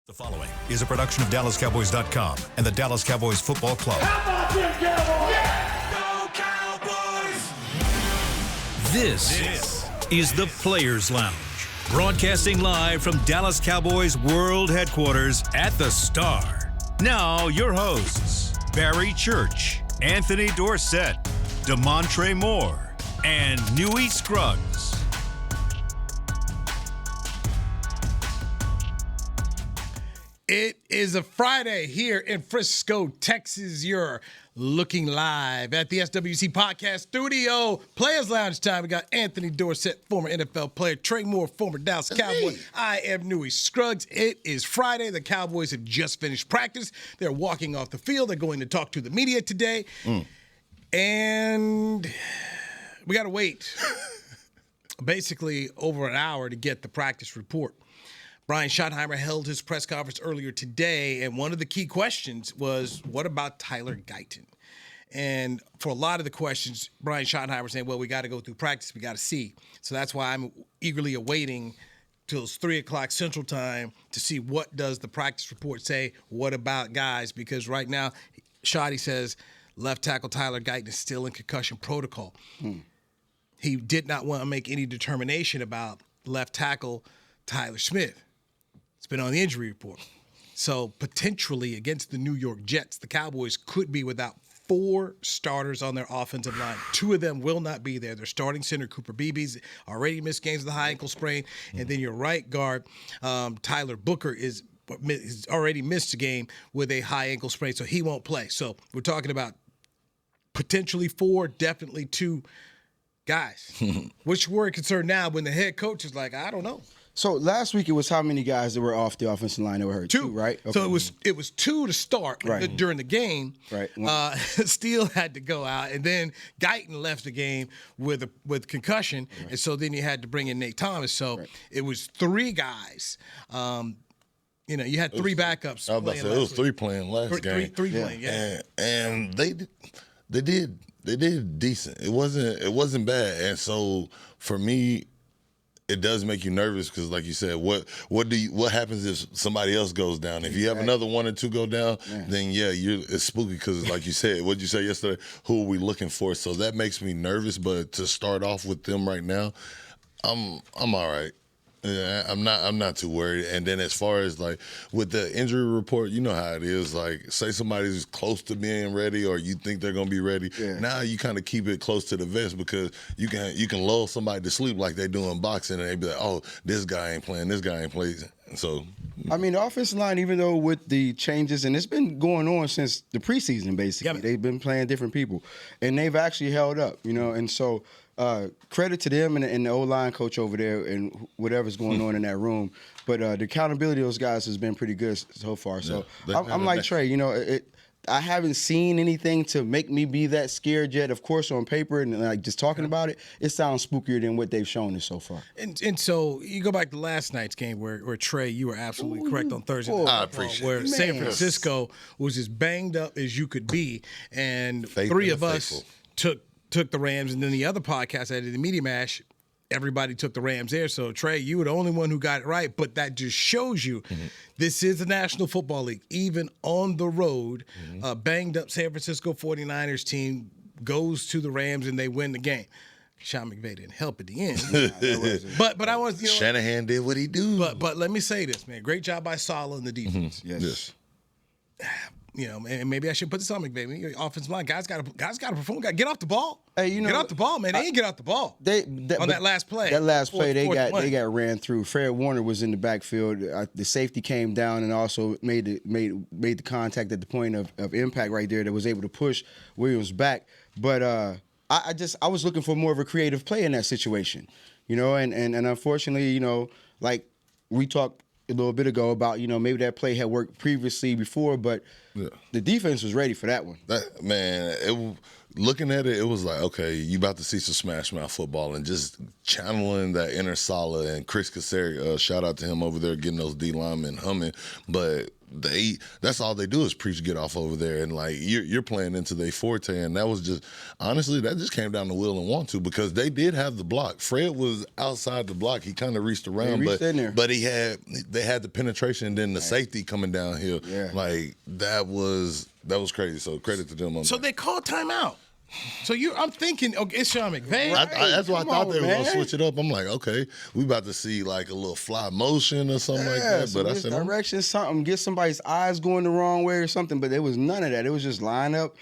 The following is a production of DallasCowboys.com and the Dallas Cowboys Football Club. How about them Cowboys? Yeah! Go Cowboys! This is the Players Lounge, broadcasting live from Dallas Cowboys World Headquarters at the Star. Now, your hosts, Barry Church, Anthony Dorsett, Damontre Moore, and Newy Scruggs. It is a Friday here in Frisco, Texas. You're looking live at the SWC Podcast Studio. Players Lounge time. We got Anthony Dorsett, former NFL player, Trey Moore, former Dallas Cowboy. I am Newy Scruggs. It is Friday. The Cowboys have just finished practice. They're walking off the field. They're going to talk to the media today. And we got to wait basically over an hour to get the practice report. Brian Schottenheimer held his press conference earlier today, and one of the key questions was, what about Tyler Guyton? And for a lot of the questions, Brian Schottenheimer was saying, well, we got to go through practice. We got to see. So that's why I'm eagerly awaiting till it's 3 o'clock Central Time to see what does the practice report say. What about guys? Because right now, Schotty says left tackle Tyler Guyton is still in concussion protocol. He did not want to make any determination about left tackle Tyler Smith. It's been on the injury report. So potentially against the New York Jets, the Cowboys could be without 4 starters on their offensive line. 2 of them will not be there. Their starting center, Cooper Beebe's already missed games with a high ankle sprain. And then your right guard, Tyler Booker, is already missed a game with a high ankle sprain, so he won't play. So we're talking about potentially 4, definitely 2 guys. Which we're concerned now when the head coach is like, I don't know. So last week it was how many guys that were off the offensive line that were hurt? 2, right? Okay. So it was 2 to start during the game. Right. Steele had to go out, and then Guyton left the game with concussion, and so then you had to bring in Nate Thomas. So it was 3 guys. You had 3 backups. I was about to say it was 3 playing last game. 3 playing, yeah. And they did decent. It wasn't bad. And so for me, it does make you nervous because, like you said, what happens if somebody else goes down? If you have another 1 or 2 go down, then it's spooky because, like you said, what did you say yesterday? Who are we looking for? So that makes me nervous. But to start off with them right now, I'm all right. Yeah, I'm not too worried. And then as far as like with the injury report, you know how it is. Like, say somebody's close to being ready, or you think they're gonna be ready. Yeah. Now you kind of keep it close to the vest because you can lull somebody to sleep like they do in boxing, and they be like, oh, this guy ain't playing, this guy ain't playing. So, I mean, the offensive line, even though with the changes, and it's been going on since the preseason, basically, they've been playing different people, and they've actually held up, and so. Credit to them and the O-line coach over there and whatever's going on in that room. But the accountability of those guys has been pretty good so far. So I'm like Trey, I haven't seen anything to make me be that scared yet. Of course, on paper and like just talking about it, it sounds spookier than what they've shown us so far. And so you go back to last night's game where Trey, you were absolutely correct on Thursday night. I appreciate where it. San Francisco was as banged up as you could be, and 3 of us took the Rams, and then the other podcast I did, the Media Mash, everybody took the Rams there. So, Trey, you were the only one who got it right, but that just shows you this is the National Football League. Even on the road, a banged-up San Francisco 49ers team goes to the Rams, and they win the game. Sean McVay didn't help at the end. but I was, Shanahan did what he do. But let me say this, man. Great job by Saleh and the defense. Yes. And maybe I should put this on McVay. Your offensive line, guys got to perform. Get off the ball. Hey, get off the ball, man. They ain't get off the ball. On that last play. That last play, they got ran through. Fred Warner was in the backfield. The safety came down and also made the contact at the point of impact right there that was able to push Williams back. But I was looking for more of a creative play in that situation, and unfortunately, like we talked a little bit ago about, maybe that play had worked previously before, but the defense was ready for that one. Looking at it, it was like, okay, you about to see some smash mouth football, and just channeling that inner Saleh and Chris Cassari, shout out to him over there getting those D linemen humming. But that's all they do is preach get off over there, and like you're playing into their forte, and that was just honestly that just came down to will and want to, because they did have the block. Fred was outside the block, he kind of reached around, but they had the penetration, and then the safety coming downhill. Yeah. Like that was crazy. So credit to them on So that. they called timeout. So I'm thinking, okay, it's Sean McVay. That's why I thought they were man. gonna switch it up. I'm like, okay, we about to see like a little fly motion or something like that. But I said, direction, something, get somebody's eyes going the wrong way or something. But there was none of that. It was just line up,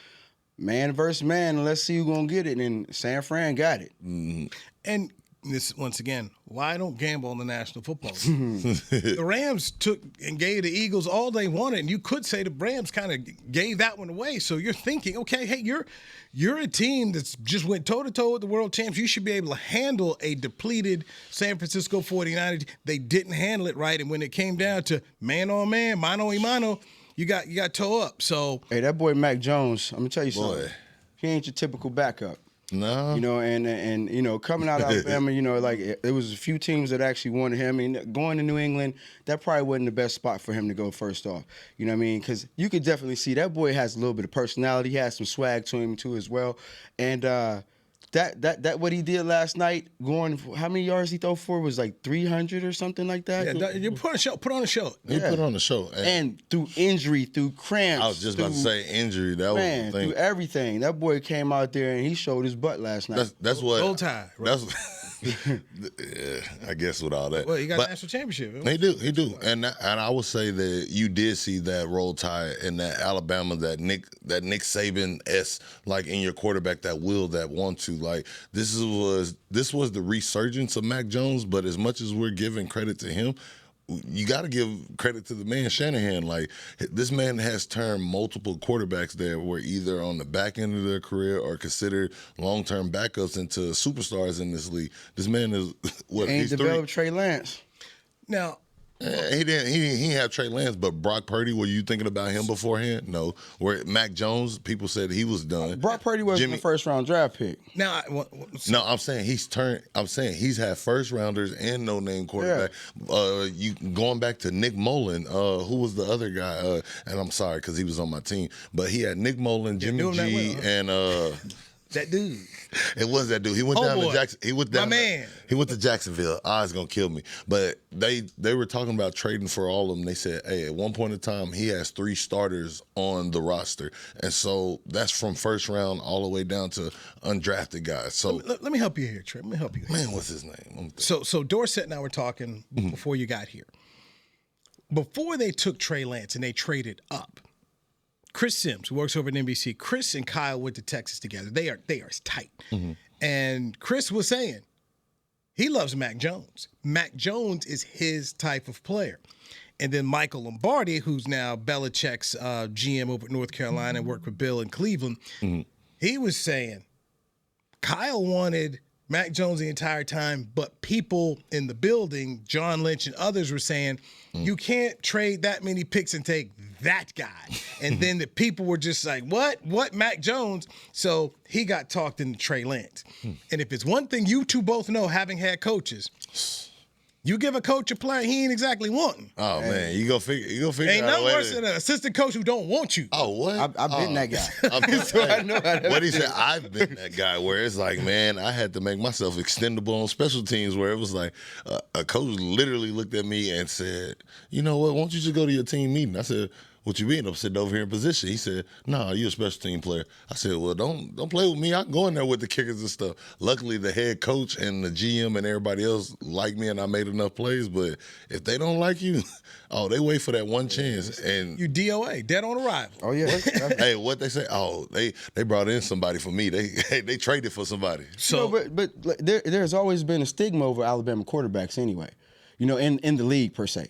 man versus man, and let's see who's gonna get it. And San Fran got it. Mm-hmm. And this once again, why don't gamble on the National Football League? The Rams took and gave the Eagles all they wanted, and you could say the Rams kind of gave that one away. So you're thinking, okay, hey, you're a team that's just went toe-to-toe with the world champs. You should be able to handle a depleted San Francisco 49ers. They didn't handle it right, and when it came down to man-on-man, mano-a-mano, you got toe up. So Hey, that boy Mac Jones, I'm gonna tell you something. He ain't your typical backup. no, You know, and you know, coming out of Alabama, you know, like there was a few teams that actually wanted him. I mean, going to New England, that probably wasn't the best spot for him to go first off. You know what I mean? Because you could definitely see that boy has a little bit of personality. He has some swag to him too as well. And that what he did last night, going how many yards he throw for was like 300 or something like that. yeah, you put on a show. he put on the show, And through injury, through cramps. I was just about to say injury. That was the thing. Through everything. That boy came out there and he showed his butt last night. That's what. Roll Tide, right? Yeah, I guess with all that. Well, you got But a national championship. He do, and I would say that you did see that roll tide in that Alabama, that Nick Saban like in your quarterback, that will, that want to. Like this was the resurgence of Mac Jones, but as much as we're giving credit to him, you got to give credit to the man Shanahan. Like this man has turned multiple quarterbacks that were either on the back end of their career or considered long-term backups into superstars in this league. This man is what Ain't he's developed Trey Lance. Now, He didn't have Trey Lance, but Brock Purdy, were you thinking about him beforehand? No. Where Mac Jones, people said he was done. Brock Purdy wasn't the first round draft pick. now, No, I'm saying he's had first rounders and no name quarterback. You going back to Nick Mullen, who was the other guy? And I'm sorry because he was on my team, but he had Nick Mullen, Jimmy G, and that dude. it was that dude. He went down to Jackson. He went down. My man. He went to Jacksonville. It's gonna kill me. But they were talking about trading for all of them. They said, hey, at one point in time, he has 3 starters on the roster, and so that's from first round all the way down to undrafted guys. So Let me help you here, Trey. Let me help you here. man, what's his name? So Dorsett and I were talking before you got here. Before they took Trey Lance and they traded up, Chris Sims, who works over at NBC, Chris and Kyle went to Texas together. They are tight. And Chris was saying he loves Mac Jones. Mac Jones is his type of player. And then Michael Lombardi, who's now Belichick's GM over at North Carolina and worked with Bill in Cleveland, he was saying Kyle wanted Mac Jones the entire time, but people in the building, John Lynch and others, were saying, you can't trade that many picks and take that guy. And then the people were just like, what, Mac Jones? So he got talked into Trey Lance. And if it's one thing you two both know, having had coaches, you give a coach a player he ain't exactly wanting. Oh man, you go figure. Ain't out nothing a way worse than an assistant coach who don't want you. Oh what? I've been that guy. So I know how that what he said. I've been that guy where it's like, man, I had to make myself extendable on special teams. Where it was like a coach literally looked at me and said, "You know what? Why don't you just go to your team meeting?" I said, "What you mean? I'm sitting over here in position." He said, "Nah, you're a special team player." I said, "Well, don't play with me. I can go in there with the kickers and stuff." Luckily, the head coach and the GM and everybody else liked me, and I made enough plays. But if they don't like you, they wait for that one chance. And You DOA, dead on arrival. Oh yeah. hey, what they say? They brought in somebody for me. They traded for somebody. So, but there's always been a stigma over Alabama quarterbacks anyway. You know, in the league per se.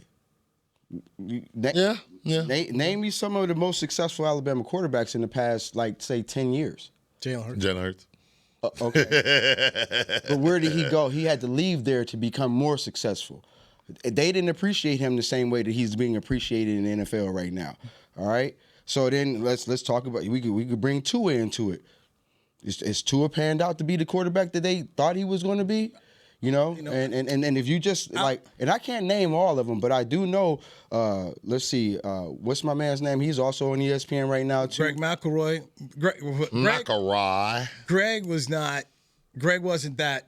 Yeah. Name me some of the most successful Alabama quarterbacks in the past, like, say, 10 years. Jalen Hurts. Okay. But where did he go? He had to leave there to become more successful. They didn't appreciate him the same way that he's being appreciated in the NFL right now. All right? So then let's talk about we could bring Tua into it. Is Tua panned out to be the quarterback that they thought he was going to be? And if you just and I can't name all of them, but I do know. Let's see, what's my man's name? He's also on ESPN right now too. Greg McElroy. Greg wasn't that.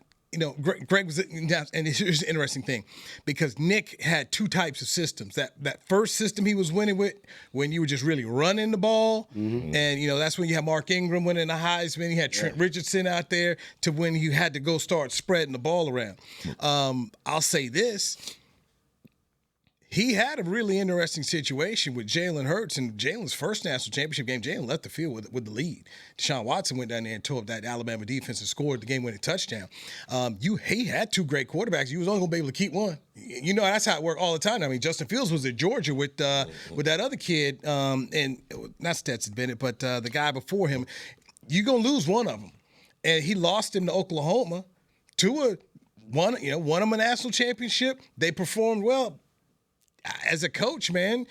Greg was, and here's an interesting thing, because Nick had two types of systems. That first system he was winning with, when you were just really running the ball, and that's when you had Mark Ingram winning the Heisman. You had Trent Richardson out there, to when you had to go start spreading the ball around. I'll say this. He had a really interesting situation with Jalen Hurts, and Jalen's first national championship game, Jalen left the field with the lead. Deshaun Watson went down there and tore up that Alabama defense and scored the game-winning touchdown. He had two great quarterbacks. You was only going to be able to keep one. That's how it worked all the time. I mean, Justin Fields was at Georgia with that other kid, and not Stetson Bennett, but the guy before him. You're going to lose one of them. And he lost him to Oklahoma. Tua won them a national championship. They performed well. As a coach, man,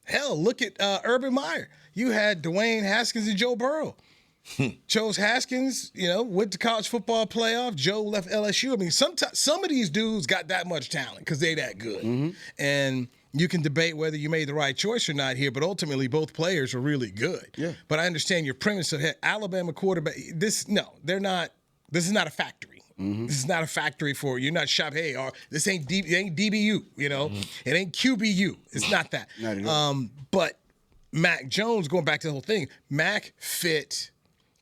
hell, look at Urban Meyer. You had Dwayne Haskins and Joe Burrow. Chose Haskins, went to college football playoff. Joe left LSU. I mean, some of these dudes got that much talent because they that good. And you can debate whether you made the right choice or not here, but ultimately both players are really good. Yeah. But I understand your premise of Alabama quarterback. They're not. This is not a factory. This is not a factory for you're not shop. Hey, this ain't DBU. It ain't QBU. It's not that. Not at all. But Mac Jones, going back to the whole thing, Mac fit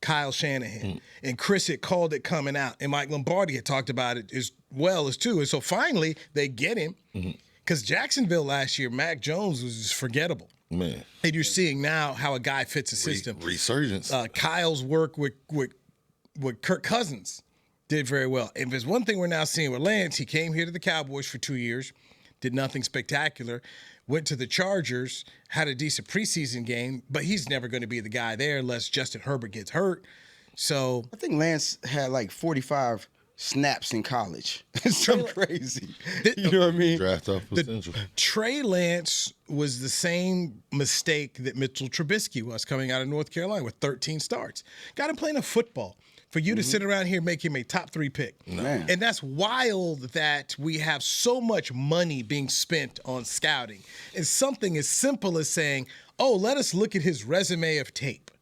Kyle Shanahan, and Chris had called it coming out, and Mike Lombardi had talked about it as well as too. And so finally they get him, because Jacksonville last year, Mac Jones was just forgettable. Man, and you're seeing now how a guy fits a system. Resurgence. Kyle's work with Kirk Cousins did very well. And there's one thing we're now seeing with Lance, he came here to the Cowboys for 2 years, did nothing spectacular, went to the Chargers, had a decent preseason game, but he's never going to be the guy there unless Justin Herbert gets hurt. So I think Lance had like 45 snaps in college. It's something crazy. You know what I mean? Draft off potential. Trey Lance was the same mistake that Mitchell Trubisky was coming out of North Carolina with 13 starts. Got him playing a football. For you to sit around here and make him a top 3 pick. Man. And that's wild that we have so much money being spent on scouting. And something as simple as saying, let us look at his resume of tape.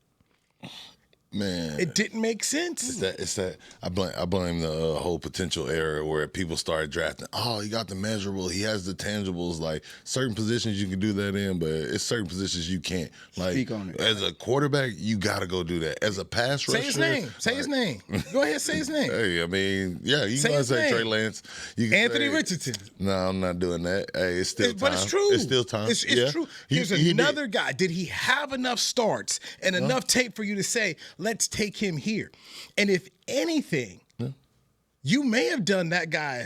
Man, it didn't make sense. It's that I blame the whole potential era where people started drafting. Oh, he got the measurable. He has the tangibles. Like certain positions you can do that in, but it's certain positions you can't. Like speak on it. As a quarterback, you got to go do that. As a pass rusher, say his name. Say his name. Go ahead, say his name. Hey, I mean, yeah, you can say Trey Lance. You can Anthony Richardson. No, I'm not doing that. Hey, it's still time. But it's true. It's still time. It's true. Here's another guy. Did he have enough starts and enough tape for you to say, let's take him here? And if anything, you may have done that guy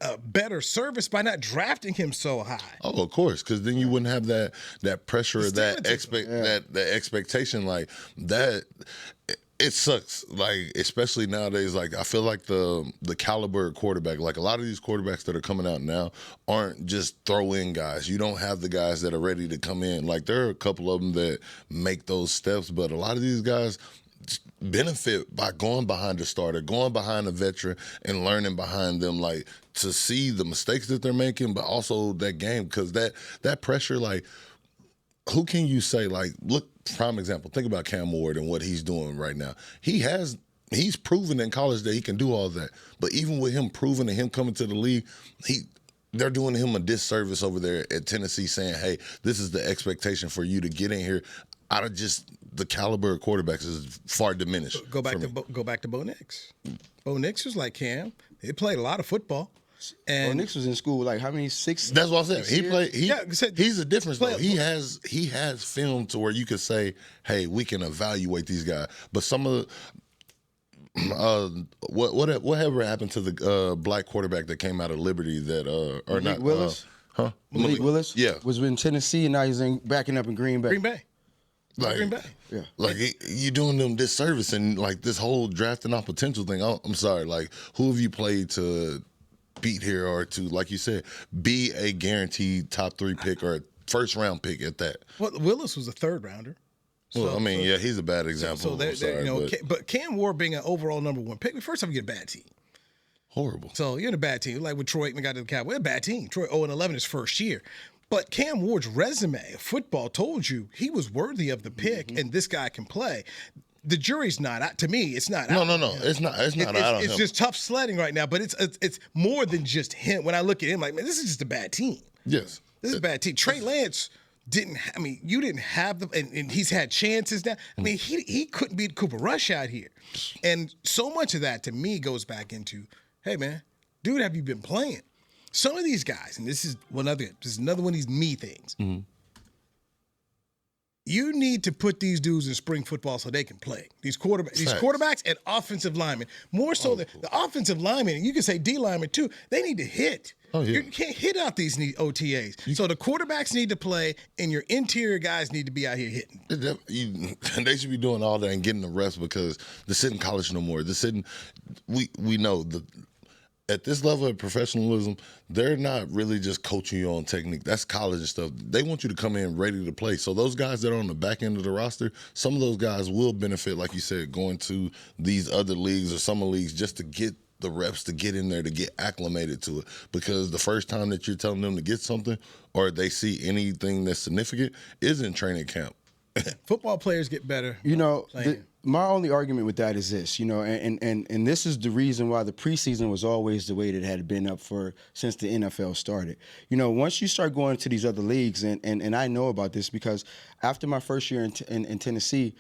a better service by not drafting him so high. Oh, of course, because then you wouldn't have that pressure, that expectation like that. It sucks, like especially nowadays. Like I feel like the caliber of quarterback, like a lot of these quarterbacks that are coming out now, aren't just throw-in guys. You don't have the guys that are ready to come in. Like there are a couple of them that make those steps, but a lot of these guys benefit by going behind the starter, going behind a veteran, and learning behind them, like to see the mistakes that they're making, but also that game, because that pressure, like who can you say, like, look, prime example, think about Cam Ward and what he's doing right now. He's proven in college that he can do all that, but even with him proving and him coming to the league, they're doing him a disservice over there at Tennessee, saying, hey, this is the expectation for you to get in here. Out of just the caliber of quarterbacks is far diminished. Go back to Bo Nix. Bo Nix was like Cam. He played a lot of football. And Bo Nix was in school like how many 6? That's what I said. He's a difference though. He has film to where you could say, hey, we can evaluate these guys. But some of the whatever happened to the black quarterback that came out of Liberty that or Malik not Willis? Malik Willis? Yeah. Was in Tennessee and now he's backing up in Green Bay. Green Bay. Yeah. Like you doing them disservice, and like this whole drafting off potential thing. I'm sorry. Like who have you played to beat here, or to, like you said, be a guaranteed top 3 pick or a first round pick at that? Well, Willis was a 3rd rounder. Well, I mean, he's a bad example. But Cam Ward being an overall number 1 pick, first off, you get a bad team. Horrible. So you're in a bad team. Like with Troy Aikman got to the Cowboys, a bad team. Troy 0-11 his first year. But Cam Ward's resume of football told you he was worthy of the pick, and this guy can play. The jury's not out. To me, it's not out. No. It's not out on him. It's just tough sledding right now, but it's more than just him. When I look at him, like, man, this is just a bad team. Yes. This is a bad team. Trey Lance you didn't have them, and he's had chances now. I mean, he couldn't beat Cooper Rush out here. And so much of that, to me, goes back into, hey, man, dude, have you been playing? Some of these guys, and this is another one of these me things. Mm-hmm. You need to put these dudes in spring football so they can play. These quarterbacks and offensive linemen. More so the offensive linemen, and you can say D linemen too, they need to hit. Oh, yeah. You can't hit out these OTAs. So the quarterbacks need to play, and your interior guys need to be out here hitting. They should be doing all that and getting the rest because they're sitting college no more. They're sitting. We know at this level of professionalism, they're not really just coaching you on technique. That's college and stuff. They want you to come in ready to play. So those guys that are on the back end of the roster, some of those guys will benefit, like you said, going to these other leagues or summer leagues just to get the reps, to get in there, to get acclimated to it. Because the first time that you're telling them to get something or they see anything that's significant is in training camp. Football players get better. My only argument with that is this, and this is the reason why the preseason was always the way that it had been up for since the NFL started. Once you start going to these other leagues, and I know about this because after my first year in Tennessee,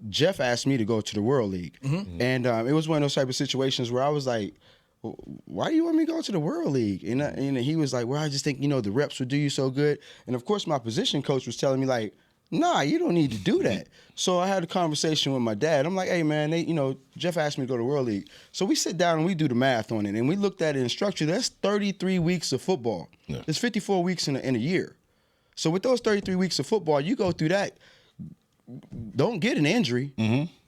Jeff asked me to go to the World League. Mm-hmm. And it was one of those type of situations where I was like, why do you want me to go to the World League? And he was like, well, I just think, the reps would do you so good. And, of course, my position coach was telling me, like, nah, you don't need to do that. So I had a conversation with my dad. I'm like, hey, man, Jeff asked me to go to World League. So we sit down and we do the math on it. And we looked at it in structure. That's 33 weeks of football. Yeah. There's 54 weeks in a year. So with those 33 weeks of football, you go through that. Don't get an injury,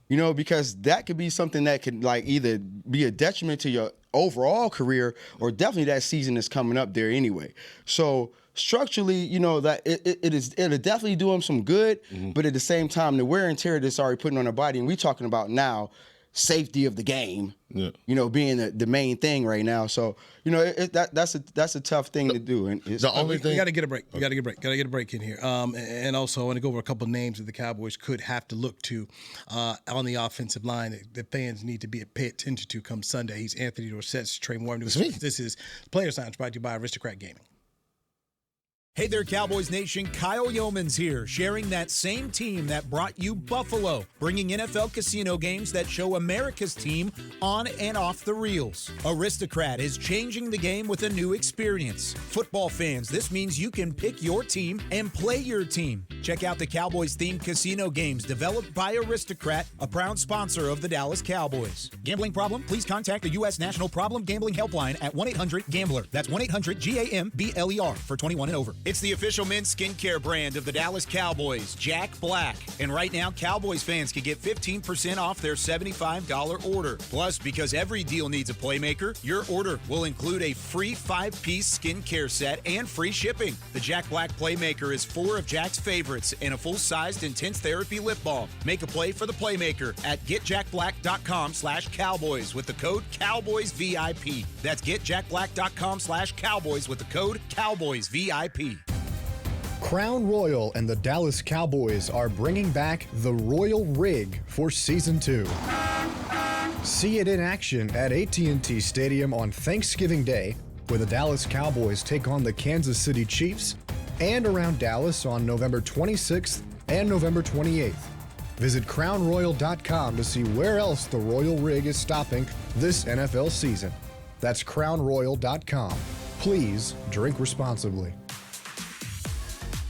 because that could be something that could either be a detriment to your overall career or definitely that season is coming up there anyway. So structurally, that it'll definitely do him some good, but at the same time, the wear and tear that's already putting on our body, and we're talking about now safety of the game, being the main thing right now. So, that's a tough thing to do. And the only thing, we got to get a break. We got to get a break in here. And also, I want to go over a couple of names that the Cowboys could have to look to on the offensive line that fans need to pay attention to come Sunday. He's Anthony Dorsett, Trey Moore. This is Players Lounge, brought to you by Aristocrat Gaming. Hey there, Cowboys Nation. Kyle Yeomans here, sharing that same team that brought you Buffalo, bringing NFL casino games that show America's team on and off the reels. Aristocrat is changing the game with a new experience. Football fans, this means you can pick your team and play your team. Check out the Cowboys-themed casino games developed by Aristocrat, a proud sponsor of the Dallas Cowboys. Gambling problem? Please contact the U.S. National Problem Gambling Helpline at 1-800-GAMBLER. That's 1-800-GAMBLER for 21 and over. It's the official men's skincare brand of the Dallas Cowboys, Jack Black. And right now, Cowboys fans can get 15% off their $75 order. Plus, because every deal needs a playmaker, your order will include a free 5-piece skincare set and free shipping. The Jack Black Playmaker is 4 of Jack's favorites and a full-sized intense therapy lip balm. Make a play for the Playmaker at getjackblack.com/Cowboys with the code CowboysVIP. That's getjackblack.com/Cowboys with the code CowboysVIP. Crown Royal and the Dallas Cowboys are bringing back the Royal Rig for Season 2. See it in action at AT&T Stadium on Thanksgiving Day, where the Dallas Cowboys take on the Kansas City Chiefs, and around Dallas on November 26th and November 28th. Visit crownroyal.com to see where else the Royal Rig is stopping this NFL season. That's crownroyal.com. Please drink responsibly.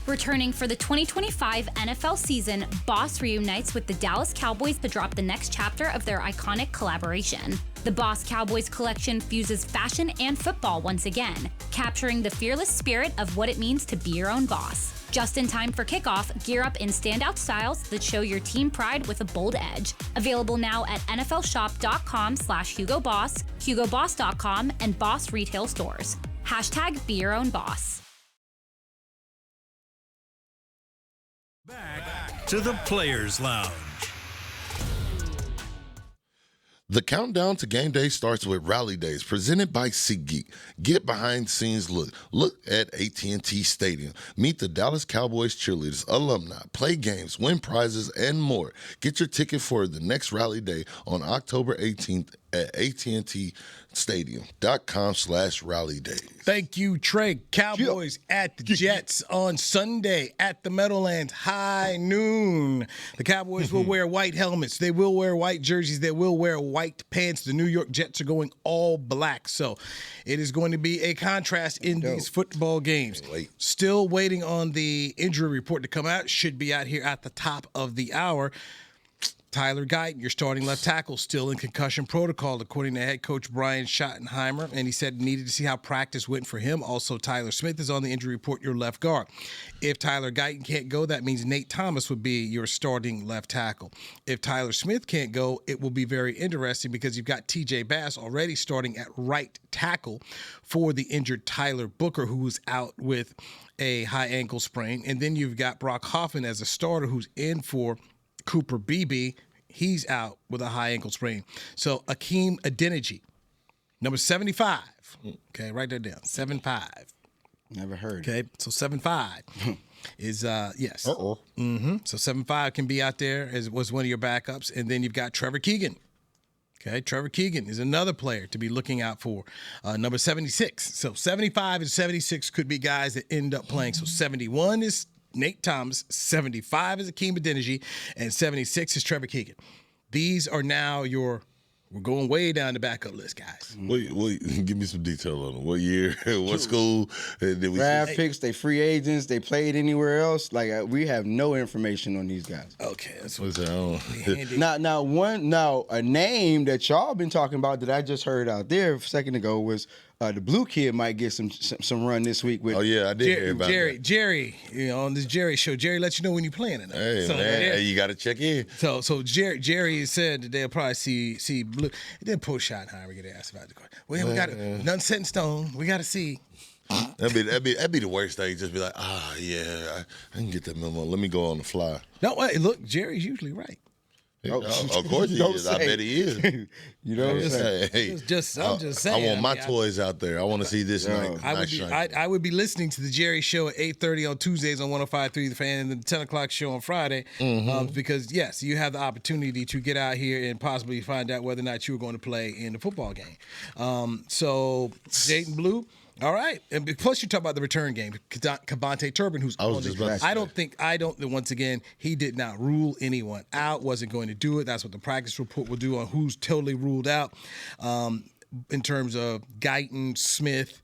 Returning for the 2025 NFL season, Boss reunites with the Dallas Cowboys to drop the next chapter of their iconic collaboration. The Boss Cowboys collection fuses fashion and football once again, capturing the fearless spirit of what it means to be your own boss. Just in time for kickoff, gear up in standout styles that show your team pride with a bold edge. Available now at nflshop.com/HugoBoss, HugoBoss.com, and Boss retail stores. # be your own boss. Back to the Players Lounge. The countdown to game day starts with Rally Days, presented by SeatGeek. Get behind-the-scenes look at AT&T Stadium. Meet the Dallas Cowboys cheerleaders, alumni, play games, win prizes, and more. Get your ticket for the next Rally Day on October 18th at AT&TStadium.com/Rally Days. Thank you, Trey. Cowboys at the Jets on Sunday at the Meadowlands, high noon. The Cowboys will wear white helmets. They will wear white jerseys. They will wear white pants. The New York Jets are going all black. So it is going to be a contrast in these football games. Still waiting on the injury report to come out. Should be out here at the top of the hour. Tyler Guyton, your starting left tackle, still in concussion protocol, according to head coach Brian Schottenheimer, and he said needed to see how practice went for him. Also, Tyler Smith is on the injury report, your left guard. If Tyler Guyton can't go, that means Nate Thomas would be your starting left tackle. If Tyler Smith can't go, it will be very interesting because you've got TJ Bass already starting at right tackle for the injured Tyler Booker, who's out with a high ankle sprain. And then you've got Brock Hoffman as a starter who's in for Cooper Beebe. He's out with a high ankle sprain. So Akeem Adeniji, number 75. Okay, write that down. 75. Never heard. Okay, so 75 is yes. Uh-oh. So 75 can be out there as was one of your backups, and then you've got Trevor Keegan. Okay, Trevor Keegan is another player to be looking out for, number 76. So 75 and 76 could be guys that end up playing. So 71 is Nate Thomas, 75 is Akeem Adeniji, and 76 is Trevor Keegan. These are now we're going way down the backup list, guys. Wait, give me some detail on them. What year, what school? Did we draft picks, they free agents, they played anywhere else. Like we have no information on these guys. Okay, that's What's that? Now a name that y'all been talking about that I just heard out there a second ago was the blue kid might get some run this week with. Oh yeah, I did hear about that. Jerry, on this Jerry show, Jerry lets you know when you're playing or not. Hey man, hey, you got to check in. So Jerry said that they'll probably see blue. Then post Schottenheimer get asked about the question. Well, we got nothing set in stone. We got to see. That'd be the worst thing. Just be like, yeah, I can get that memo. Let me go on the fly. No, wait, look, Jerry's usually right. Of course he is. I bet he is. You know what I'm saying? Hey, I'm just saying. I want my toys out there. I want to see this night. I would be listening to the Jerry Show at 8:30 on Tuesdays on 105.3 The Fan and the 10 o'clock show on Friday. Because, yes, you have the opportunity to get out here and possibly find out whether or not you were going to play in the football game. So, Jaden Blue. All right, and plus you talk about the return game, Kavonte Turpin, who's on the. Once again, he did not rule anyone out. Wasn't going to do it. That's what the practice report will do on who's totally ruled out. In terms of Guyton, Smith,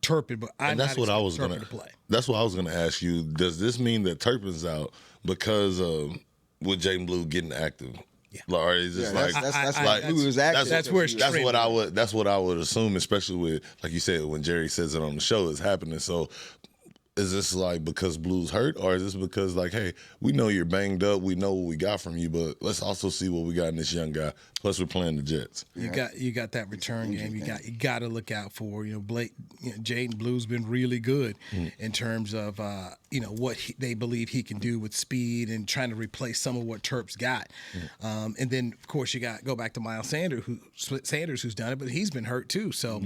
Turpin, but that's what I was going to play. That's what I was going to ask you. Does this mean that Turpin's out because with Jaden Blue getting active? Yeah. Or is this that's what I would assume, especially with, like you said, when Jerry says it on the show, it's happening. So is this like because Blue's hurt, or is this because like, hey, we know you're banged up, we know what we got from you, but let's also see what we got in this young guy. Plus, we're playing the Jets. You got that return game. You got to look out for. Jaden Blue's been really good in terms of what they believe he can do with speed and trying to replace some of what Terp's got. And then of course you go back to Miles Sanders, who's done it, but he's been hurt too. So.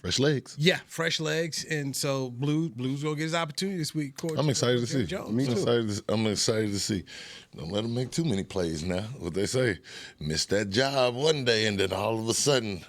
Fresh legs. Yeah, fresh legs. And so Blue's going to get his opportunity this week. I'm excited to see. I'm excited to see. Don't let him make too many plays now. What they say, miss that job one day, and then all of a sudden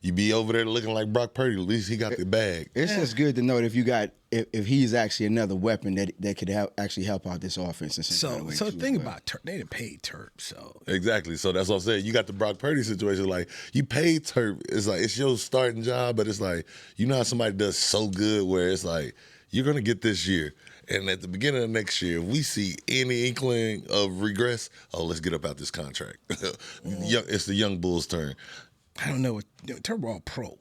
you be over there looking like Brock Purdy. At least he got the bag. It's just good to know that if he's actually another weapon that could actually help out this offense. So the thing about Terp, they didn't pay Terp. So exactly. So that's what I'm saying. You got the Brock Purdy situation. Like you paid Terp. It's like it's your starting job, but it's like how somebody does so good where it's like you're gonna get this year. And at the beginning of next year, if we see any inkling of regress, let's get up out this contract. It's the young Bulls' turn. I don't know. Turbo all pro.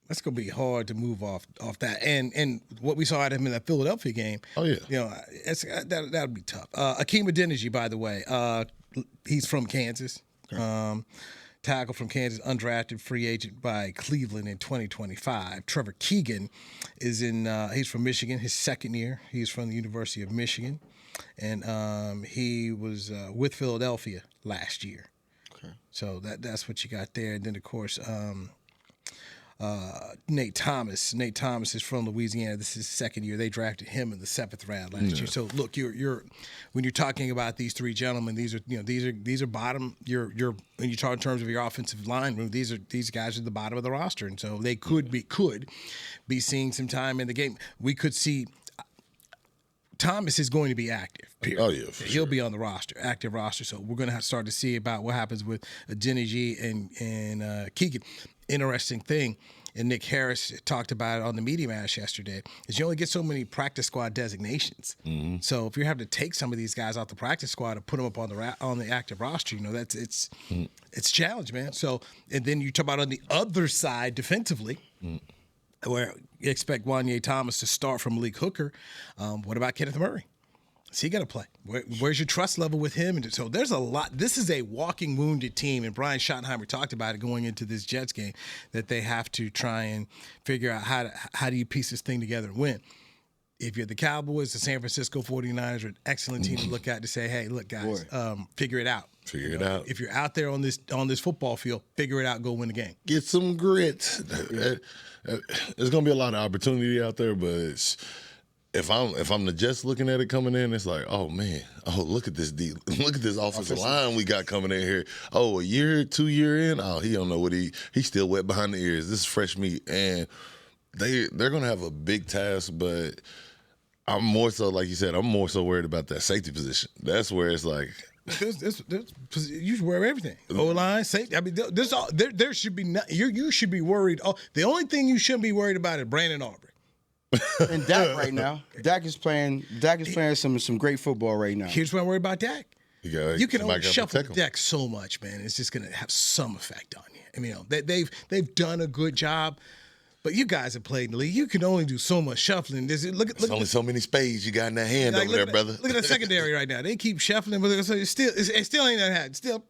That's gonna be hard to move off that. And what we saw out of him in that Philadelphia game. Oh yeah. That'll be tough. Akeem Adeniji, by the way, he's from Kansas. Tackle from Kansas, undrafted free agent by Cleveland in 2025. Trevor Keegan is he's from Michigan, his second year. He's from the University of Michigan, and he was with Philadelphia last year. Okay. So that's what you got there. And then, of course, Nate Thomas. Nate Thomas is from Louisiana. This is his second year. They drafted him in the 7th round last year. So look, you're when you're talking about these three gentlemen, these are bottom. You're when you talk in terms of your offensive line room, these guys are the bottom of the roster, and so they could be seeing some time in the game. We could see. Thomas is going to be active. Period. Oh, yeah, He'll be on the roster, active roster. So we're going to start to see about what happens with Adeniji and Keegan. Interesting thing, and Nick Harris talked about it on the Media Mash yesterday, is you only get so many practice squad designations. Mm-hmm. So if you're having to take some of these guys out the practice squad and put them up on the active roster, it's a challenge, man. So, and then you talk about on the other side defensively. Where you expect Wanye Thomas to start from Malik Hooker. What about Kenneth Murray? Is he going to play? Where's your trust level with him? And so there's a lot. This is a walking wounded team, and Brian Schottenheimer talked about it going into this Jets game, that they have to try and figure out how do you piece this thing together and win. If you're the Cowboys, the San Francisco 49ers are an excellent team to look at to say, hey, look, guys, figure it out. Figure it out. If you're out there on this football field, figure it out, go win the game. Get some grit. There's gonna be a lot of opportunity out there, but if I'm the Jets looking at it coming in, it's like, oh man, look at this offensive line we got coming in here. Oh, 2 year in, he don't know what he's still wet behind the ears. This is fresh meat, and they're gonna have a big task, but I'm more so, like you said, I'm more so worried about that safety position. That's where it's like. You should worry everything. O-line, safety. I mean, there should be not. You should be worried. The only thing you shouldn't be worried about is Brandon Aubrey. And Dak right now. Dak is playing some great football right now. Here's what I'm worried about Dak. You can only shuffle him. Dak so much, man. It's just going to have some effect on you. I mean, they've done a good job. But you guys have played in the league. You can only do so much shuffling. There's only so many spades you got in that hand over there, brother. Look at the secondary right now. They keep shuffling, but it still ain't that happening. Still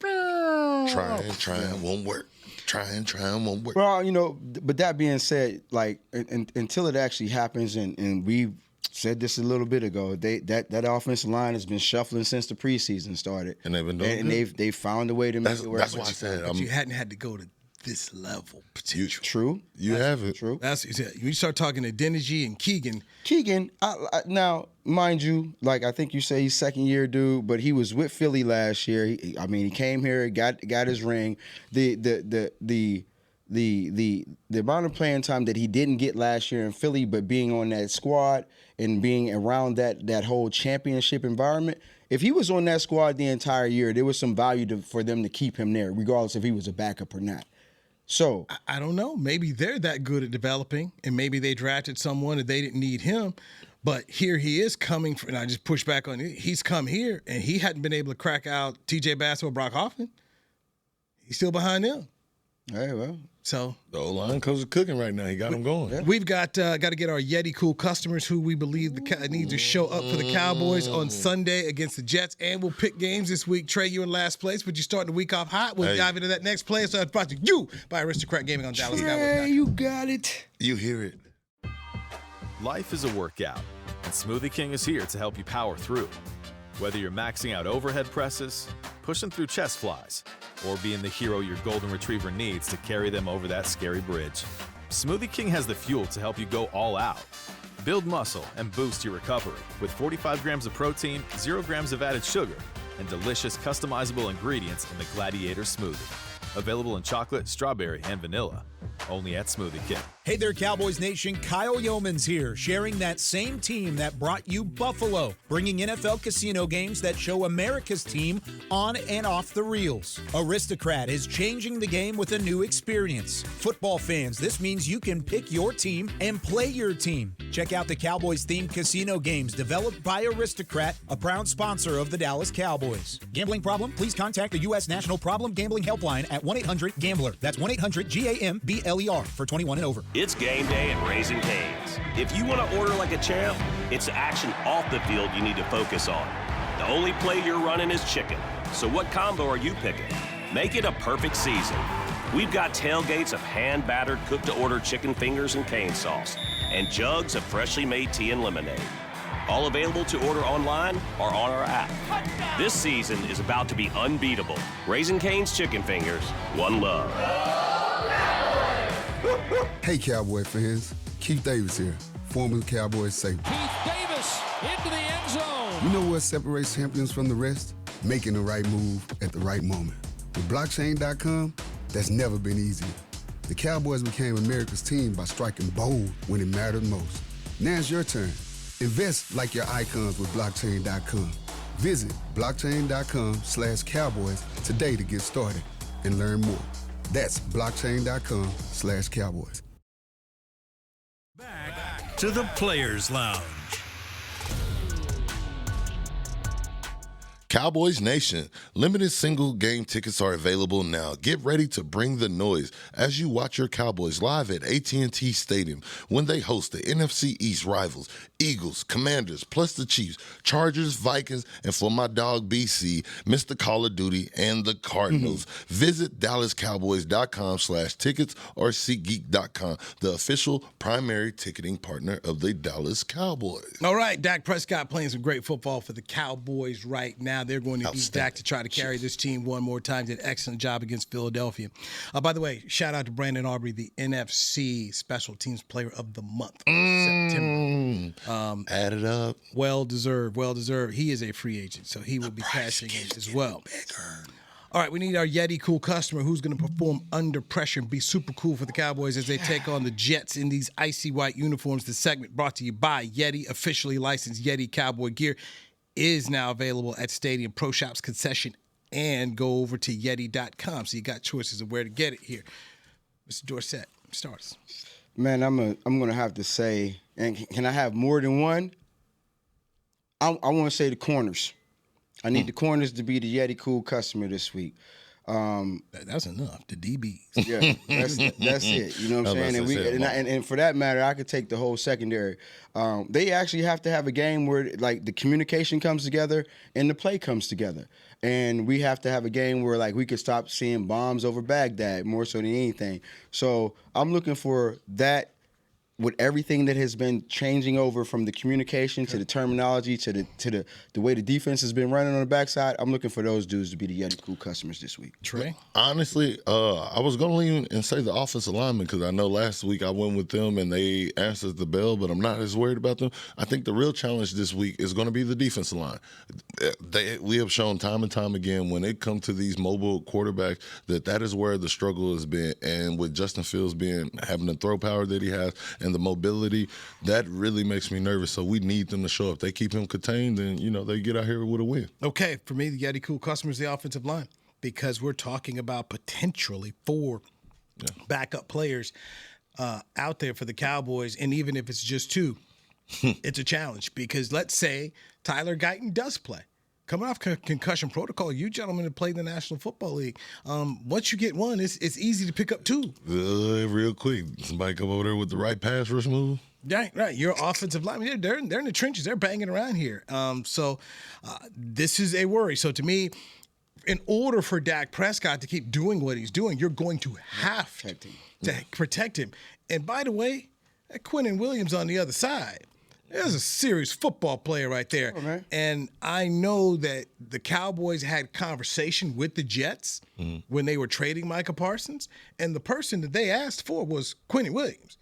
trying won't work. Trying won't work. Well, but that being said, like until it actually happens, and we said this a little bit ago, that offensive line has been shuffling since the preseason started, and they've been doing and they've found a way to make it work. That's why I said you hadn't had to go to this level potential. True. You have it. True. That's you start talking to Adeniji and Keegan. Now, mind you, like I think you say he's second year dude, but he was with Philly last year. He came here, got his ring. The amount of playing time that he didn't get last year in Philly, but being on that squad and being around that whole championship environment. If he was on that squad the entire year, there was some value for them to keep him there, regardless if he was a backup or not. So I don't know. Maybe they're that good at developing, and maybe they drafted someone and they didn't need him. But here he is coming, and I just push back on it. He's come here, and he hadn't been able to crack out T.J. Bass or Brock Hoffman. He's still behind them. Hey, well. So the O-line coach is cooking right now. He got them going. Yeah. We've got to get our Yeti Cool customers who we believe need to show up for the Cowboys on Sunday against the Jets, and we'll pick games this week. Trey, you in last place, but you starting the week off hot. We'll dive into that next play. So it's brought to you by Aristocrat Gaming on Dallas Cowboys. Yeah, you got it. You hear it. Life is a workout, and Smoothie King is here to help you power through. Whether you're maxing out overhead presses, pushing through chest flies, or being the hero your golden retriever needs to carry them over that scary bridge, Smoothie King has the fuel to help you go all out. Build muscle and boost your recovery with 45 grams of protein, 0 grams of added sugar, and delicious customizable ingredients in the Gladiator Smoothie. Available in chocolate, strawberry, and vanilla. Only at Smoothie King. Hey there, Cowboys Nation. Kyle Yeomans here, sharing that same team that brought you Buffalo, bringing NFL casino games that show America's team on and off the reels. Aristocrat is changing the game with a new experience. Football fans, this means you can pick your team and play your team. Check out the Cowboys-themed casino games developed by Aristocrat, a proud sponsor of the Dallas Cowboys. Gambling problem? Please contact the U.S. National Problem Gambling Helpline at 1-800-GAMBLER. That's 1-800-GAMBLER for 21 and over. It's game day at Raising Cane's. If you want to order like a champ, it's the action off the field you need to focus on. The only play you're running is chicken. So what combo are you picking? Make it a perfect season. We've got tailgates of hand-battered, cooked-to-order chicken fingers and cane sauce, and jugs of freshly made tea and lemonade. All available to order online or on our app. This season is about to be unbeatable. Raising Cane's Chicken Fingers, one love. Hey, Cowboy fans. Keith Davis here, former Cowboys safety. Keith Davis into the end zone. You know what separates champions from the rest? Making the right move at the right moment. With blockchain.com, that's never been easier. The Cowboys became America's team by striking bold when it mattered most. Now it's your turn. Invest like your icons with blockchain.com. Visit blockchain.com/Cowboys today to get started and learn more. That's blockchain.com/Cowboys. Back to the Players Lounge. Cowboys Nation, limited single game tickets are available now. Get ready to bring the noise as you watch your Cowboys live at AT&T Stadium when they host the NFC East rivals, Eagles, Commanders, plus the Chiefs, Chargers, Vikings, and for my dog BC, Mr. Call of Duty, and the Cardinals. Visit DallasCowboys.com/tickets or SeatGeek.com, the official primary ticketing partner of the Dallas Cowboys. All right, Dak Prescott playing some great football for the Cowboys right now. They're going to beat Dak to try to carry this team one more time. Did an excellent job against Philadelphia. By the way, shout out to Brandon Aubrey, the NFC Special Teams Player of the Month. September. Add it up. Well deserved. He is a free agent, so he will be cashing in as well. All right, we need our Yeti cool customer who's going to perform under pressure and be super cool for the Cowboys as they take on the Jets in these icy white uniforms. The segment brought to you by Yeti, officially licensed Yeti Cowboy gear, is now available at Stadium Pro Shops concession, and go over to Yeti.com. So you got choices of where to get it here. Mr. Dorsett, start us. Man, I'm gonna have to say, and can I have more than one? I want to say the corners. I need the corners to be the Yeti cool customer this week. That's enough. The DBs. Yeah, that's it. You know what I'm saying? And for that matter, I could take the whole secondary. They actually have to have a game where like the communication comes together and the play comes together. And we have to have a game where like we could stop seeing bombs over Baghdad more so than anything. So I'm looking for that. With everything that has been changing over from the communication to the terminology to the way the defense has been running on the backside, I'm looking for those dudes to be the Yeti cool customers this week. Trey? Honestly, I was going to lean and say the offensive lineman because I know last week I went with them and they answered the bell, but I'm not as worried about them. I think the real challenge this week is going to be the defensive line. We have shown time and time again when it comes to these mobile quarterbacks that is where the struggle has been. And with Justin Fields having the throw power that he has and the mobility, that really makes me nervous. So we need them to show up. They keep him contained, then they get out here with a win. Okay, for me, the Yeti cool customer is the offensive line because we're talking about potentially 4 backup players out there for the Cowboys, and even if it's just 2, it's a challenge because let's say Tyler Guyton does play. Coming off concussion protocol, you gentlemen have played in the National Football League. Once you get one, it's easy to pick up 2. Real quick, somebody come over there with the right pass rush move. Right. Your offensive linemen, they're in the trenches. They're banging around here. So this is a worry. So to me, in order for Dak Prescott to keep doing what he's doing, you're going to have to protect him. And by the way, that Quinnen Williams on the other side, there's a serious football player right there. Oh, and I know that the Cowboys had conversation with the Jets when they were trading Micah Parsons, and the person that they asked for was Quinnen Williams.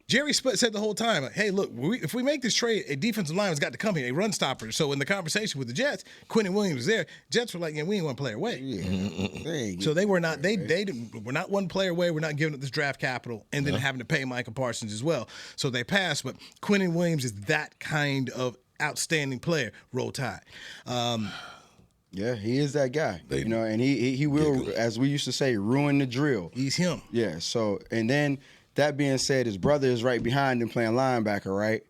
Jerry said the whole time, hey, look, if we make this trade, a defensive lineman's got to come here, a run stopper. So in the conversation with the Jets, Quinnen Williams was there. Jets were like, we ain't one player away. Yeah. So they were not. We're not one player away. We're not giving up this draft capital and then having to pay Micah Parsons as well. So they passed. But Quinnen Williams is that kind of outstanding player. Roll Tide. Yeah, he is that guy. And he will, as we used to say, ruin the drill. He's him. Yeah. So and then. That being said, his brother is right behind him playing linebacker, right?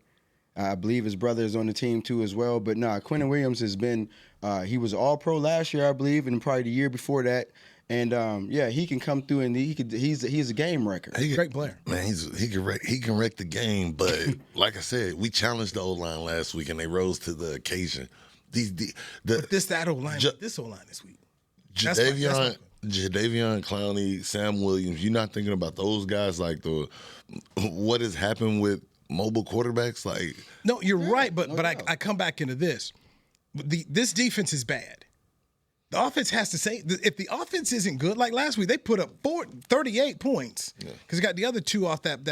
I believe his brother is on the team too as well. But Quinnen Williams has been he was All-Pro last year, I believe, and probably the year before that. And he can come through and he's a game wrecker. He's a great player. Man, he can wreck the game. But like I said, we challenged the O-line last week and they rose to the occasion. This O-line this week. Jadeveon Clowney, Sam Williams, you're not thinking about those guys like what has happened with mobile quarterbacks. Like, no, you're right, but I come back into this. This defense is bad. The offense has to say, if the offense isn't good, like last week, they put up 38 points because got the other 2 off that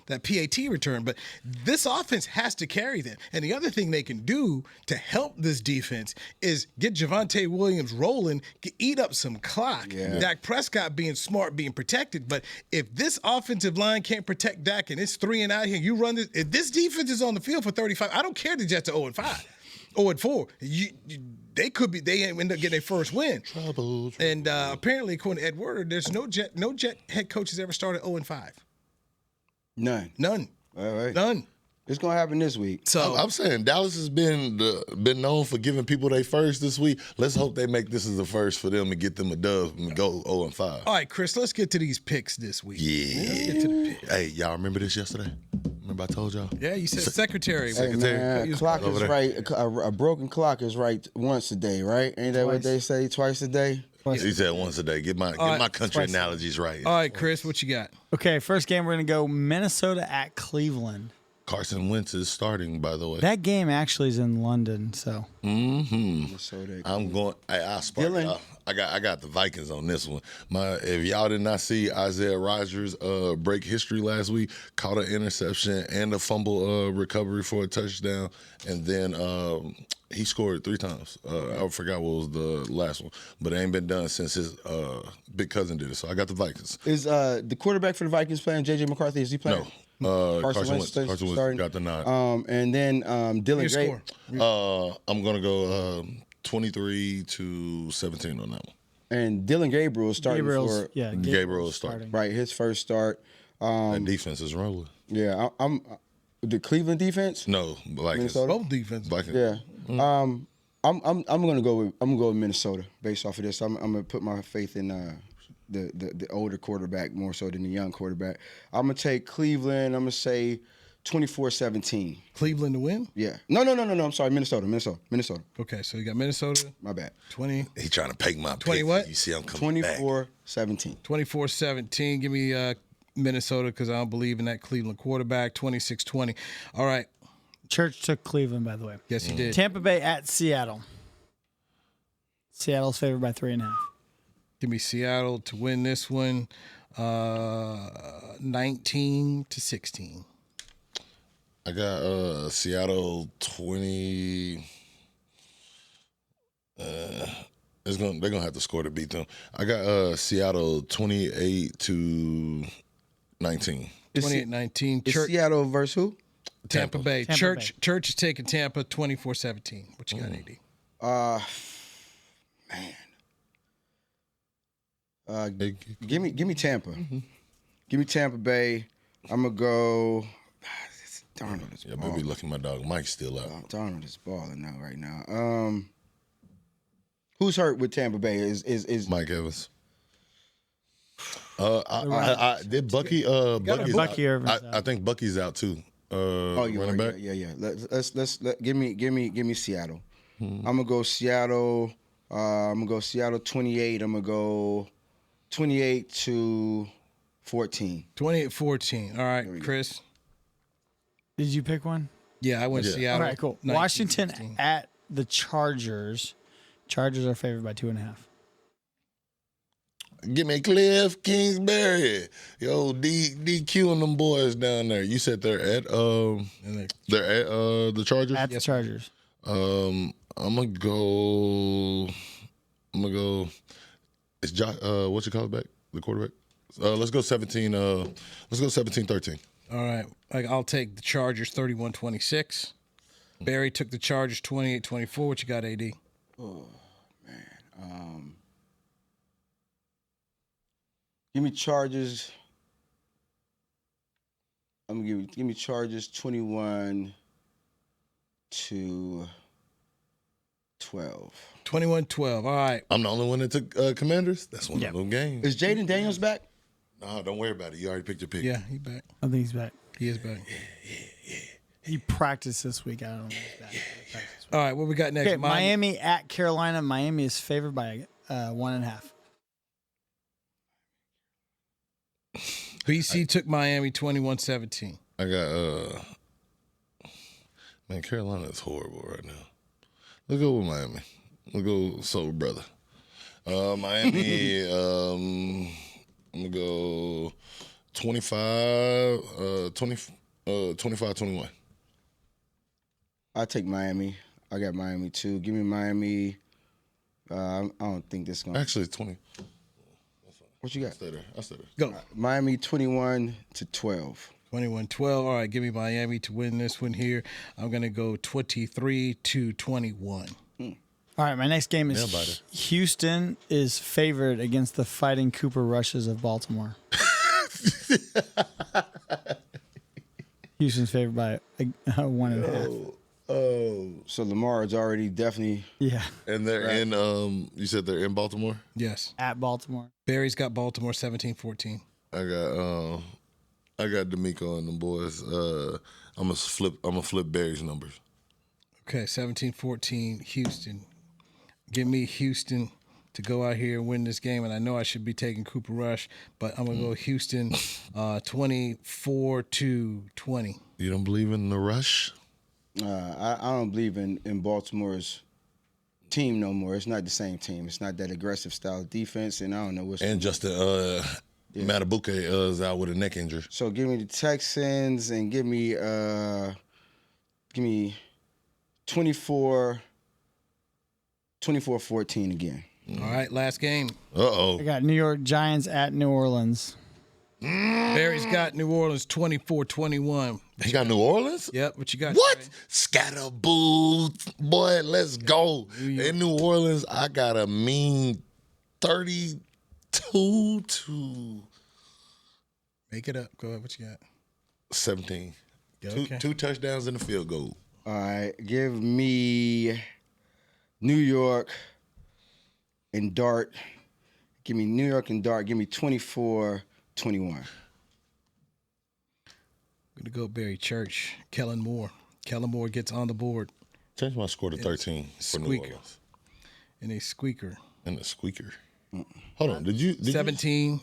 PAT return. But this offense has to carry them. And the other thing they can do to help this defense is get Javonte Williams rolling, eat up some clock. Yeah. Dak Prescott being smart, being protected. But if this offensive line can't protect Dak and it's 3 and out here, you run this. If this defense is on the field for 35, I don't care the Jets are 0-5. 0-4. They end up getting their first win. Trouble. And apparently, according to Ed Werder, there's no Jet head coach has ever started 0-5. None. All right. None. It's gonna happen this week. So I'm saying Dallas has been known for giving people their first this week. Let's hope they make this as the first for them and get them a dub and go 0-5. All right, Chris, let's get to these picks this week. Yeah. Let's get to the picks. Hey, y'all remember this yesterday? Remember I told y'all? Yeah, you said secretary. Hey, man, clock is right. A broken clock is right once a day, right? Ain't that what they say? Twice a day? He said once a day. Get my country analogies right. All right, Chris, what you got? Okay, first game we're going to go Minnesota at Cleveland. Carson Wentz is starting, by the way. That game actually is in London, so. Minnesota. I'm going. I spark y'all. I got the Vikings on this one. If y'all did not see Isaiah Rodgers break history last week, caught an interception and a fumble recovery for a touchdown, and then he scored 3 times. I forgot what was the last one, but it ain't been done since his big cousin did it. So I got the Vikings. Is the quarterback for the Vikings playing J.J. McCarthy? Is he playing? No. Carson Wentz got the nod. And then Dylan Gray. I'm going to go 23-17 on that one. And Dylan Gabriel is starting for. Yeah, Gabriel is starting. Right, his first start. That defense is rolling. Yeah, I'm the Cleveland defense. No, Vikings. Both defense. Vikings. Yeah. I'm gonna go with Minnesota based off of this. I'm gonna put my faith in the older quarterback more so than the young quarterback. I'm gonna take Cleveland. I'm gonna say 24-17. Cleveland to win? Yeah. No. I'm sorry. Minnesota. Okay, so you got Minnesota. My bad. 20. He trying to peg my 20 pick. what? You see I'm coming 24-17. 24-17. Give me Minnesota because I don't believe in that Cleveland quarterback. 26-20. All right. Church took Cleveland, by the way. Yes, he did. Tampa Bay at Seattle. Seattle's favored by 3.5. Give me Seattle to win this one. 19-16. I got Seattle 20. They're gonna have to score to beat them. I got Seattle 28-19. 28-19. Is Seattle versus who? Tampa Bay. Tampa Church Bay. is taking Tampa 24-17. What you got, AD? Give me Tampa. Give me Tampa Bay. I'm gonna go. Darnold is balling. Maybe lucky my dog Mike's still out. Darnold is balling now right now. Who's hurt with Tampa Bay? Is Mike Evans. Did Bucky? Bucky Irvin's I think Bucky's out too. Running back. Yeah. Let's give me Seattle. I'm gonna go Seattle. I'm gonna go Seattle 28. I'm gonna go 28-14. 28-14. All right, Chris. Did you pick one? Yeah, I went Seattle. All right, cool. Washington at the Chargers. Chargers are favored by 2.5. Give me Cliff Kingsbury. Yo, DQ and them boys down there. You said they're at the Chargers? At the Chargers. I'm gonna go it's Josh, what you call it back? The quarterback? Let's go 17 let's go 17-13. All right. I'll take the Chargers 31-26. Barry took the Chargers 28-24. What you got, AD? Oh, man. Give me Chargers. I'm gonna give me Chargers 21-12. 21-12. All right. I'm the only one that took Commanders. That's one of them games. Is Jaden Daniels back? No, don't worry about it. You already picked your pick. Yeah, he's back. I think he's back. He is back. Yeah. He practiced this week. I don't know if he's back. All right, what we got next? Okay, Miami at Carolina. Miami is favored by 1.5. BC took Miami 21-17. I got man, Carolina is horrible right now. Let's go with Miami. Let's go soul brother. Miami, I'm gonna go 25-21. I take Miami. I got Miami too. Give me Miami. I don't think this gonna. Actually, 20. What you got? I stay there. Go. Miami 21-12. 21-12. All right, give me Miami to win this one here. I'm going to go 23-21. All right, my next game is Houston is favored against the Fighting Cooper Rushes of Baltimore. Houston's favored by 1.5. Oh, so Lamar is already definitely. Yeah. And they're in. You said they're in Baltimore. Yes. At Baltimore. Barry's got Baltimore 17-14. I got D'Amico and them boys. I'm gonna flip Barry's numbers. Okay, 17-14, Houston. Give me Houston to go out here and win this game, and I know I should be taking Cooper Rush, but I'm gonna go Houston, 24-20. You don't believe in the rush? I don't believe in Baltimore's team no more. It's not the same team. It's not that aggressive style of defense, and I don't know what's. And Justin Matabuke is out with a neck injury. So give me the Texans and give me 24-14 again. All right, last game. I got New York Giants at New Orleans. Barry's got New Orleans 24-21. He got New Orleans? Yep, what you got? What? Scatterboo, boy, let's go. In New Orleans, I got a mean 32 to... Make it up. Go ahead, what you got? 17. Okay. Two touchdowns and a field goal. All right, give me New York and Dart. Give me New York and Dart. Give me 24-21. I'm going to go Barry Church. Kellen Moore. Kellen Moore gets on the board. Change my score to 13 for New Orleans. And a squeaker. And a squeaker. Hold on. Did you 17-16.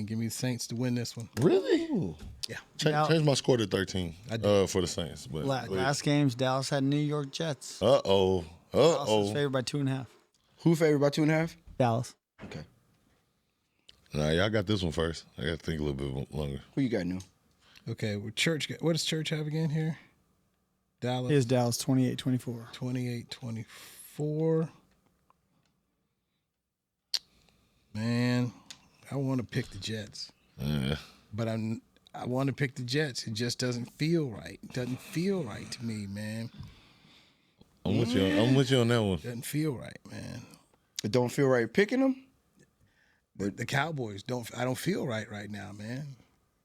Give me the Saints to win this one. Really? Ooh. Yeah. Change my score to 13 for the Saints. But Last games, Dallas had New York Jets. Uh-oh. Dallas is favored by 2.5. Who favored by 2.5? Dallas. Okay. Nah, y'all got this one first. I got to think a little bit longer. Who you got, New? Okay, well, Church. What does Church have again here? Dallas. Is Dallas 28-24. 28-24. Man, I want to pick the Jets. Yeah. But I want to pick the Jets. It just doesn't feel right. It doesn't feel right to me, man. I'm with you on that one. Doesn't feel right, man. It don't feel right picking them? The Cowboys I don't feel right now, man.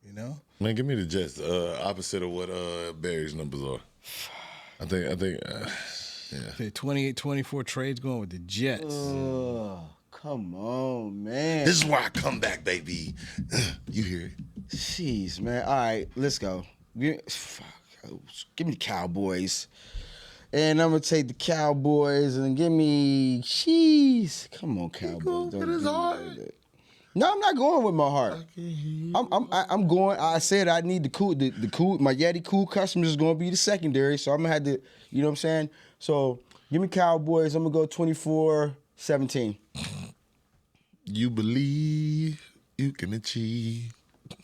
You know? Man, give me the Jets. Opposite of what Barry's numbers are. I think yeah. Okay, 28-24 trades going with the Jets. Oh, come on, man. This is why I come back, baby. You hear it. Jeez, man. All right, let's go. Give me the Cowboys. And I'm going to take the Cowboys and give me, jeez. Come on, Cowboys. Don't do that. No, I'm not going with my heart. I'm going. I said I need the cool. My Yeti cool customers is going to be the secondary, so I'm going to have to, you know what I'm saying? So give me Cowboys. I'm going to go 24-17. You believe you can achieve.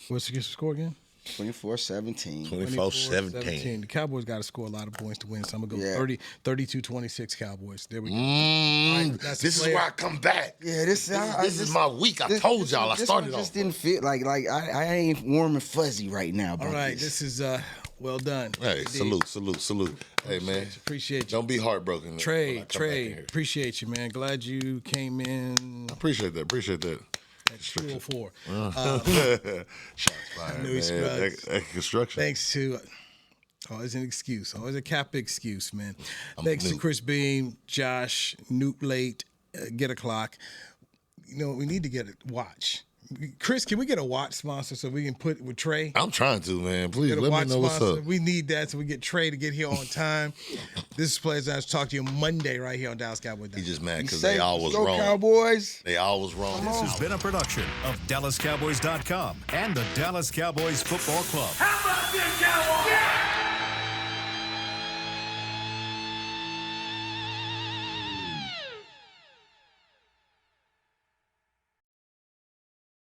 What's the score again? 24-17. 24-17. The Cowboys got to score a lot of points to win, so I'm going to go 32-26 Cowboys. There we go. Right, this is where I come back. Yeah, this is my week. I told y'all I started off. This didn't fit like I ain't warm and fuzzy right now. All right, this is well done. Hey, Indeed. salute. Hey, man. Appreciate you. Don't be heartbroken. Trey, appreciate you, man. Glad you came in. Appreciate that. At 204. Shots fired, Newy Scruggs. Construction. Thanks to always an excuse, always a cap excuse, man. Thanks to Chris Beam, Josh, Newt Late, Get a Clock. You know, we need to get a watch. Chris, can we get a watch sponsor so we can put with Trey? I'm trying to, man. Please Get a let watch me know what's sponsor. up. We need that so we get Trey to get here on time. This is Players Lounge. Talk to you Monday right here on Dallas Cowboys. He just mad because they all was Go wrong. Cowboys. They all was wrong. This has been a production of DallasCowboys.com and the Dallas Cowboys Football Club. How about them Cowboys? Yeah!